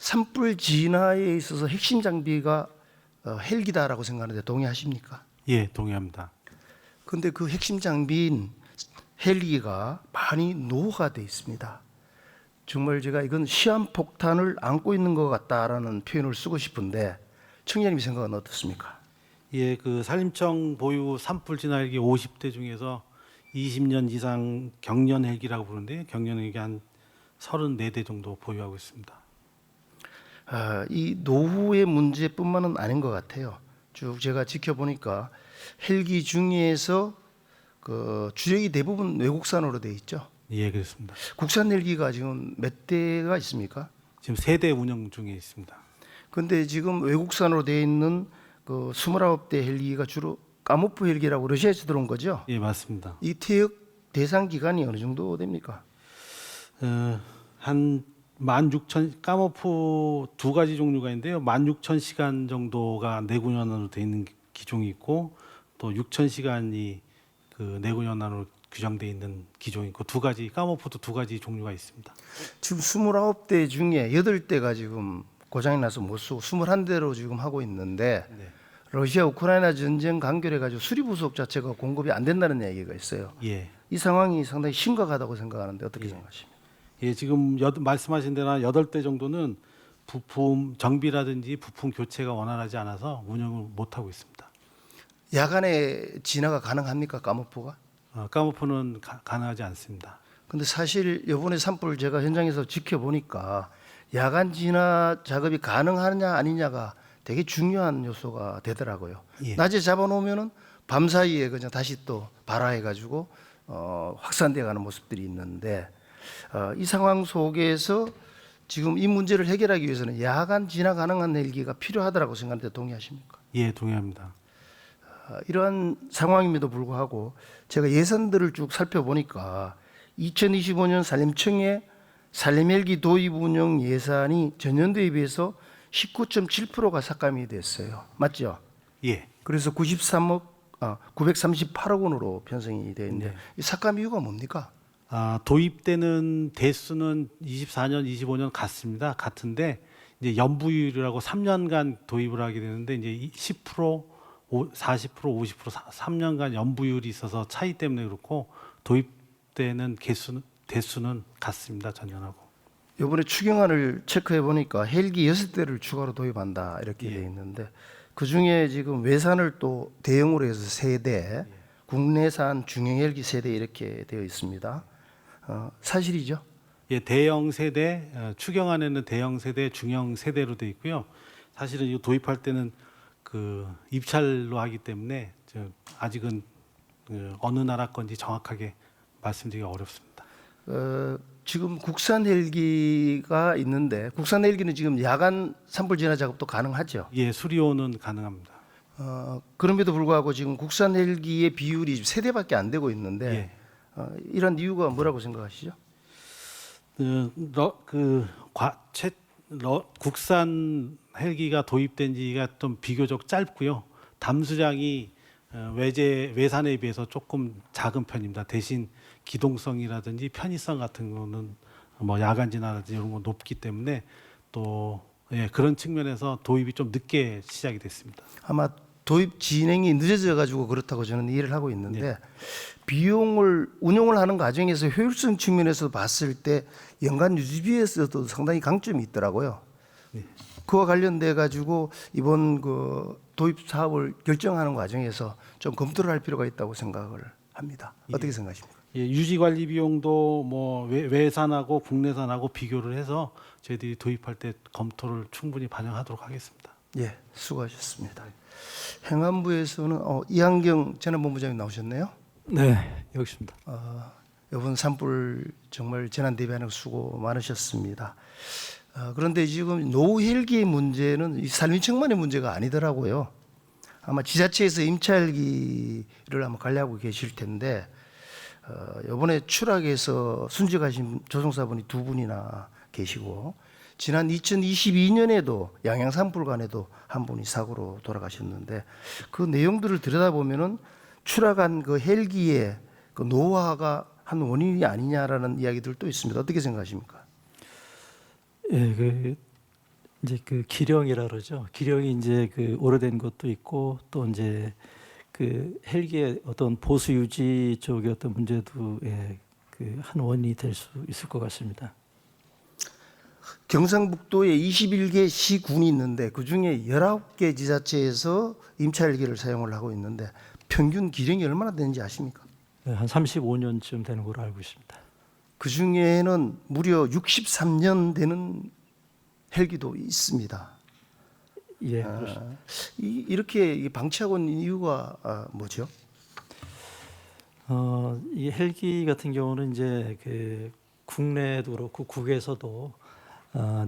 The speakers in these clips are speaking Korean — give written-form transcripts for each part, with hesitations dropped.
산불 진화에 있어서 핵심 장비가 헬기다라고 생각하는데 동의하십니까? 예, 동의합니다. 그런데 그 핵심 장비인 헬기가 많이 노후가 돼 있습니다. 정말 제가 이건 시한폭탄을 안고 있는 것 같다라는 표현을 쓰고 싶은데 청장님 생각은 어떻습니까? 예, 그 산림청 보유 산불 진화 헬기 50대 중에서 20년 이상 경련 헬기라고 부르는데 경련 헬기 한 34대 정도 보유하고 있습니다. 이 노후의 문제뿐만은 아닌 것 같아요. 쭉 제가 지켜보니까 헬기 중에서 그 주력이 대부분 외국산으로 돼 있죠. 예, 그렇습니다. 국산 헬기가 지금 몇 대가 있습니까? 지금 3대 운영 중에 있습니다. 근데 지금 외국산으로 돼 있는 그 29대 헬기가 주로 까모프 헬기라고 러시아에서 들어온 거죠? 예, 맞습니다. 이 퇴역 대상 기간이 어느 정도 됩니까? 한 16,000 까모프 두 가지 종류가 있는데요. 16,000시간 정도가 내구연한으로 되어 있는 기종이 있고 또 6,000시간이 그 내구연한으로 규정되어 있는 기종이 있고 두 가지 까모프도 두 가지 종류가 있습니다. 지금 29대 중에 8대가 지금 고장이 나서 못 쓰고 21대로 지금 하고 있는데 네. 러시아 우크라이나 전쟁 간결해 가지고 수리 부속 자체가 공급이 안 된다는 얘기가 있어요. 예. 이 상황이 상당히 심각하다고 생각하는데 어떻게 생각하십니까? 예, 지금 말씀하신 대로 한 8대 정도는 부품 정비라든지 부품 교체가 원활하지 않아서 운영을 못 하고 있습니다. 야간에 진화가 가능합니까? 까모프가? 까모프는 가능하지 않습니다. 근데 사실 이번에 산불 제가 현장에서 지켜보니까 야간 진화 작업이 가능하느냐 아니냐가 되게 중요한 요소가 되더라고요. 예. 낮에 잡아놓으면은 밤 사이에 그냥 다시 또 발화해가지고 확산돼가는 모습들이 있는데 이 상황 속에서 지금 이 문제를 해결하기 위해서는 야간 진화 가능한 헬기가 필요하다고 생각하는데 동의하십니까? 예, 동의합니다. 이러한 상황임에도 불구하고 제가 예산들을 쭉 살펴보니까 2025년 산림청의 산림헬기 도입 운영 예산이 전년도에 비해서 19.7%가 삭감이 됐어요. 맞죠? 예. 그래서 938억 원으로 편성이 되어 있는데 네. 이 삭감 이유가 뭡니까? 도입되는 대수는 24년, 25년 같은데 이제 연부율이라고 3년간 도입을 하게 되는데 이제 10%, 40%, 50% 3년간 연부율이 있어서 차이 때문에 그렇고 도입되는 대수는 같습니다. 전년하고. 이번에 추경안을 체크해 보니까 헬기 6대를 추가로 도입한다 이렇게 되어 있는데 그 중에 지금 외산을 또 대형으로 해서 3대, 국내산 중형 헬기 3대 이렇게 되어 있습니다. 사실이죠? 예, 대형 세대, 추경안에는 대형 세대, 중형 세대로 돼 있고요. 사실은 이 도입할 때는 그 입찰로 하기 때문에 아직은 어느 나라 건지 정확하게 말씀드리기가 어렵습니다. 지금 국산 헬기가 있는데 국산 헬기는 지금 야간 산불 진화 작업도 가능하죠. 예, 수리오는 가능합니다. 그럼에도 불구하고 지금 국산 헬기의 비율이 3대밖에 안 되고 있는데 예. 이런 이유가 뭐라고 생각하시죠? 국산 헬기가 도입된 지가 좀 비교적 짧고요. 담수량이 외산에 비해서 조금 작은 편입니다. 대신 기동성이라든지 편의성 같은 거는 뭐 야간 진화라든지 이런 거 높기 때문에 또 그런 측면에서 도입이 좀 늦게 시작이 됐습니다. 아마 도입 진행이 늦어져 가지고 그렇다고 저는 이해를 하고 있는데 비용을 운용을 하는 과정에서 효율성 측면에서 봤을 때 연간 유지비에서도 상당히 강점이 있더라고요. 그와 관련돼 가지고 이번 그 도입 사업을 결정하는 과정에서 좀 검토를 할 필요가 있다고 생각을 합니다. 어떻게 생각하십니까? 예, 유지 관리 비용도 뭐 외산하고 국내산하고 비교를 해서 저희들이 도입할 때 검토를 충분히 반영하도록 하겠습니다. 예, 수고하셨습니다. 행안부에서는 이한경 재난본부장님 나오셨네요. 네, 여기 있습니다. 이번 산불 정말 재난 대비하는 수고 많으셨습니다. 그런데 지금 노후 헬기의 문제는 이 산림청만의 문제가 아니더라고요. 아마 지자체에서 임차 헬기를 아마 관리하고 계실 텐데 이번에 추락해서 순직하신 조종사분이 2분이나 계시고 지난 2022년에도 양양 산불관에도 한 분이 사고로 돌아가셨는데 그 내용들을 들여다보면은 추락한 그 헬기의 그 노화가 한 원인이 아니냐라는 이야기들도 있습니다. 어떻게 생각하십니까? 예, 그 이제 그 기령이라 그러죠. 기령이 이제 그 오래된 것도 있고 또 이제 그 헬기의 어떤 보수 유지 쪽의 어떤 문제도 예, 그 한 원인이 될 수 있을 것 같습니다. 경상북도에 21개 시군이 있는데 그중에 19개 지자체에서 임차 헬기를 사용을 하고 있는데 평균 기령이 얼마나 되는지 아십니까? 예, 한 35년쯤 되는 걸로 알고 있습니다. 그중에는 무려 63년 되는 헬기도 있습니다. 예, 그렇습니다. 이렇게 방치하고 있는 이유가 뭐죠? 이 헬기 같은 경우는 이제 그 국내도 그렇고 국외에서도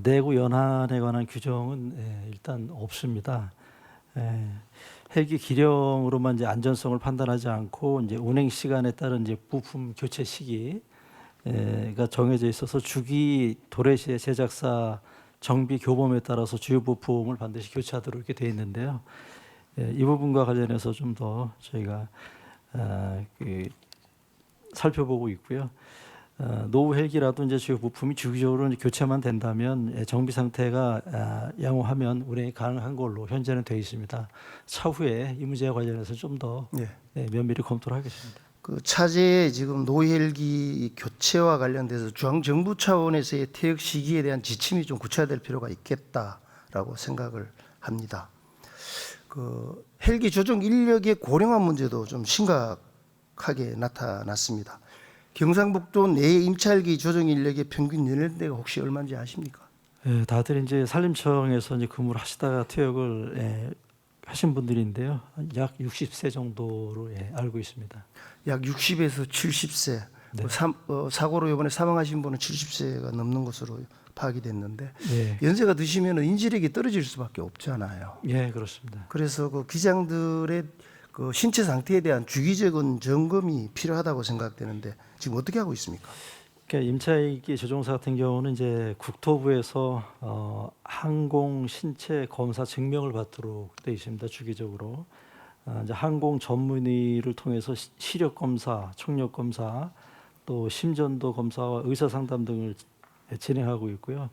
내구 연한에 관한 규정은 예, 일단 없습니다. 예, 헬기 기령으로만 이제 안전성을 판단하지 않고 이제 운행 시간에 따른 이제 부품 교체 시기가 정해져 있어서 주기 도래시의 제작사 정비 교범에 따라서 주요 부품을 반드시 교체하도록 이렇게 되어 있는데요. 예, 이 부분과 관련해서 좀 더 저희가 그 살펴보고 있고요. 노후 헬기라도 이제 주요 부품이 주기적으로 이제 교체만 된다면 정비 상태가 양호하면 운행이 가능한 걸로 현재는 되어 있습니다. 차후에 이 문제와 관련해서 좀 더 예. 면밀히 검토를 하겠습니다. 그 차제의 지금 노헬기 교체와 관련돼서 중앙정부 차원에서의 퇴역 시기에 대한 지침이 좀 구체화될 필요가 있겠다라고 생각을 합니다. 그 헬기 조종 인력의 고령화 문제도 좀 심각하게 나타났습니다. 경상북도 내 임차 헬기 조종 인력의 평균 연령대가 혹시 얼마인지 아십니까? 예, 다들 이제 산림청에서 이제 근무를 하시다가 퇴역을 하신 분들인데요. 약 60세 정도로 알고 있습니다. 약 60에서 70세. 네. 사고로 이번에 사망하신 분은 70세가 넘는 것으로 파악이 됐는데 예, 연세가 드시면 인지력이 떨어질 수밖에 없잖아요. 예, 그렇습니다. 그래서 그 기장들의 그 신체 상태에 대한 주기적인 점검이 필요하다고 생각되는데 지금 어떻게 하고 있습니까? 그러니까 임차인기 조종사 같은 경우는 이제 국토부에서 항공 신체 검사 증명을 받도록 되어 있습니다. 주기적으로 이제 항공 전문의를 통해서 시력 검사, 청력 검사, 또 심전도 검사와 의사 상담 등을 진행하고 있고요.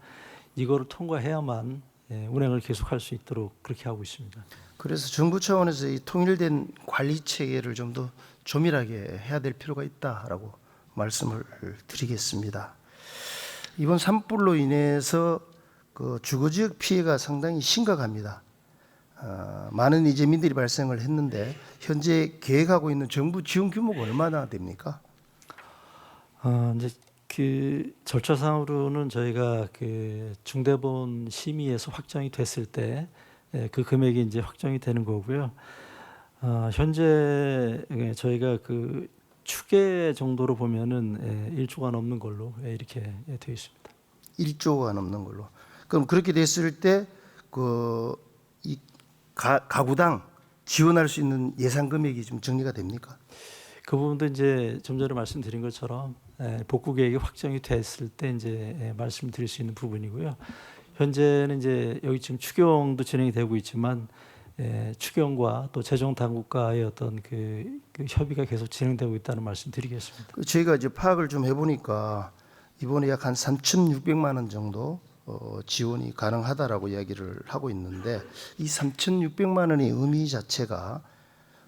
이거를 통과해야만 운행을 계속할 수 있도록 그렇게 하고 있습니다. 그래서 정부 차원에서 이 통일된 관리 체계를 좀 더 조밀하게 해야 될 필요가 있다라고 말씀을 드리겠습니다. 이번 산불로 인해서 그 주거지역 피해가 상당히 심각합니다. 많은 이재민들이 발생을 했는데 현재 계획하고 있는 정부 지원 규모가 얼마나 됩니까? 이제 그 절차상으로는 저희가 그 중대본 심의에서 확정이 됐을 때 그 금액이 이제 확정이 되는 거고요. 현재 저희가 그 추계 정도로 보면은 1조가 넘는 걸로 이렇게 되어 있습니다. 1조가 넘는 걸로. 그럼 그렇게 됐을 때 그 이 가구당 지원할 수 있는 예산 금액이 좀 정리가 됩니까? 그 부분도 이제 좀 전에 말씀드린 것처럼 복구 계획이 확정이 됐을 때 이제 말씀드릴 수 있는 부분이고요. 현재는 이제 여기 지금 추경도 진행이 되고 있지만 추경과 또 재정 당국과의 어떤 그 협의가 계속 진행되고 있다는 말씀드리겠습니다. 저희가 이제 파악을 좀 해보니까 이번에 약 한 3,600만 원 정도 지원이 가능하다라고 이야기를 하고 있는데 이 3,600만 원의 의미 자체가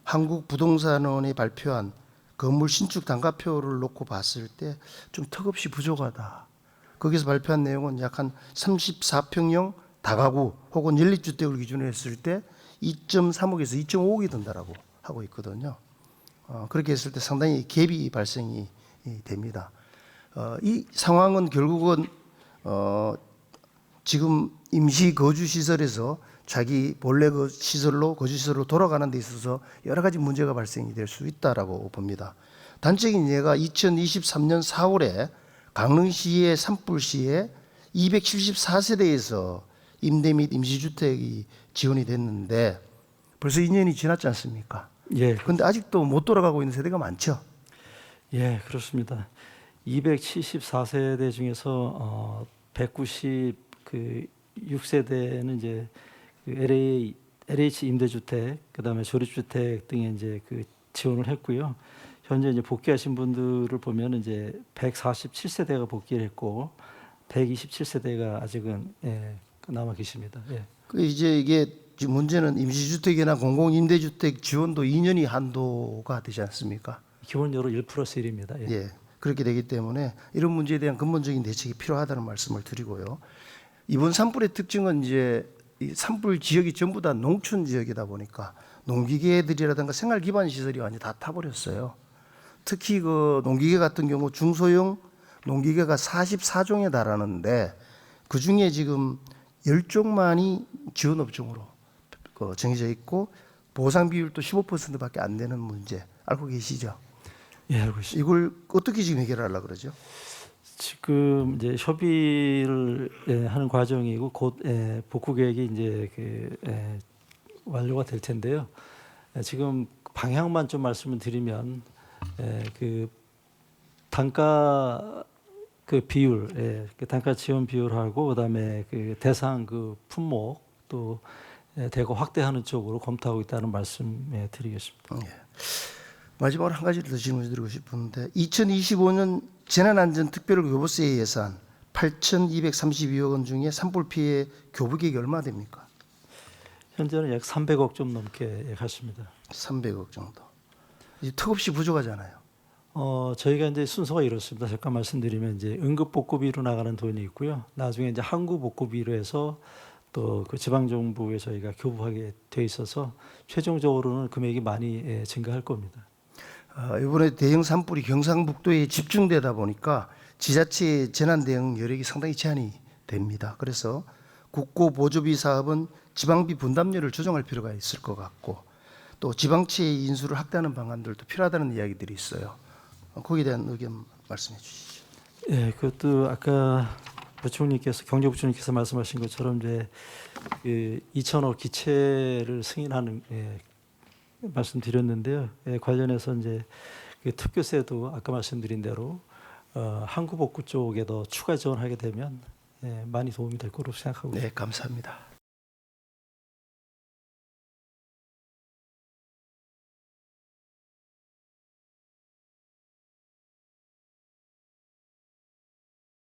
한국부동산원이 발표한 건물 신축 단가표를 놓고 봤을 때 좀 턱없이 부족하다. 거기서 발표한 내용은 약 한 34평형 다가구 혹은 연립주택을 기준으로 했을 때 2.3억에서 2.5억이 든다라고 하고 있거든요. 그렇게 했을 때 상당히 갭이 발생이 됩니다. 이 상황은 결국은 지금 임시 거주 시설에서 자기 본래 그 시설로 거주 시설로 돌아가는 데 있어서 여러 가지 문제가 발생이 될 수 있다라고 봅니다. 단적인 예가 2023년 4월에 강릉시의 산불 시에 274세대에서 임대 및 임시주택이 지원이 됐는데 벌써 2년이 지났지 않습니까? 예, 그런데 아직도 못 돌아가고 있는 세대가 많죠. 예, 그렇습니다. 274세대 중에서 196세대는 이제 그 LH 임대주택, 그다음에 조립주택 등에 이제 그 지원을 했고요. 현재 이제 복귀하신 분들을 보면 이제 147세대가 복귀를 했고 127세대가 아직은 남아 계십니다. 예. 그 이제 이게 지금 문제는 임시주택이나 공공임대주택 지원도 2년이 한도가 되지 않습니까? 기본적으로 1+1입니다. 예. 예, 그렇게 되기 때문에 이런 문제에 대한 근본적인 대책이 필요하다는 말씀을 드리고요. 이번 산불의 특징은 이제 이 산불 지역이 전부 다 농촌 지역이다 보니까 농기계들이라든가 생활 기반 시설이 완전히 다 타버렸어요. 특히 그 농기계 같은 경우 중소형 농기계가 44종에 달하는데 그 중에 지금 10종만이 지원업종으로 정해져 있고 보상 비율도 15%밖에 안 되는 문제 알고 계시죠? 예, 알고 있습니다. 이걸 어떻게 지금 해결하려고 그러죠? 지금 이제 협의를 하는 과정이고 곧 복구 계획이 이제 완료가 될 텐데요. 지금 방향만 좀 말씀을 드리면 그 단가 그 비율, 그 단가 지원 비율하고 그다음에 그 대상 그 품목 또 대거 확대하는 쪽으로 검토하고 있다는 말씀 드리겠습니다. 예. 마지막으로 한 가지를 더 질문드리고 싶은데 2025년 재난안전특별교부세 예산 8,232억 원 중에 산불 피해 교부 계획이 얼마 됩니까? 현재는 약 300억 좀 넘게 갔습니다. 300억 정도. 이제 턱없이 부족하잖아요. 저희가 이제 순서가 이렇습니다. 잠깐 말씀드리면 이제 응급복구비로 나가는 돈이 있고요. 나중에 이제 항구복구비로 해서 또 그 지방 정부에 저희가 교부하게 돼 있어서 최종적으로는 금액이 많이 증가할 겁니다. 이번에 대형 산불이 경상북도에 집중되다 보니까 지자체의 재난 대응 여력이 상당히 제한이 됩니다. 그래서 국고 보조비 사업은 지방비 분담료를 조정할 필요가 있을 것 같고 또 지방채의 인수를 확대하는 방안들도 필요하다는 이야기들이 있어요. 거기에 대한 의견 말씀해 주시죠. 예, 그것도 아까 부총리께서 경제부총리께서 말씀하신 것처럼 이제 그 2,000억 기체를 승인하는 말씀드렸는데요. 관련해서 이제 그 특교세도 아까 말씀드린 대로 항구복구 쪽에 더 추가 지원하게 되면 많이 도움이 될 거로 생각하고 있습니다. 네, 감사합니다.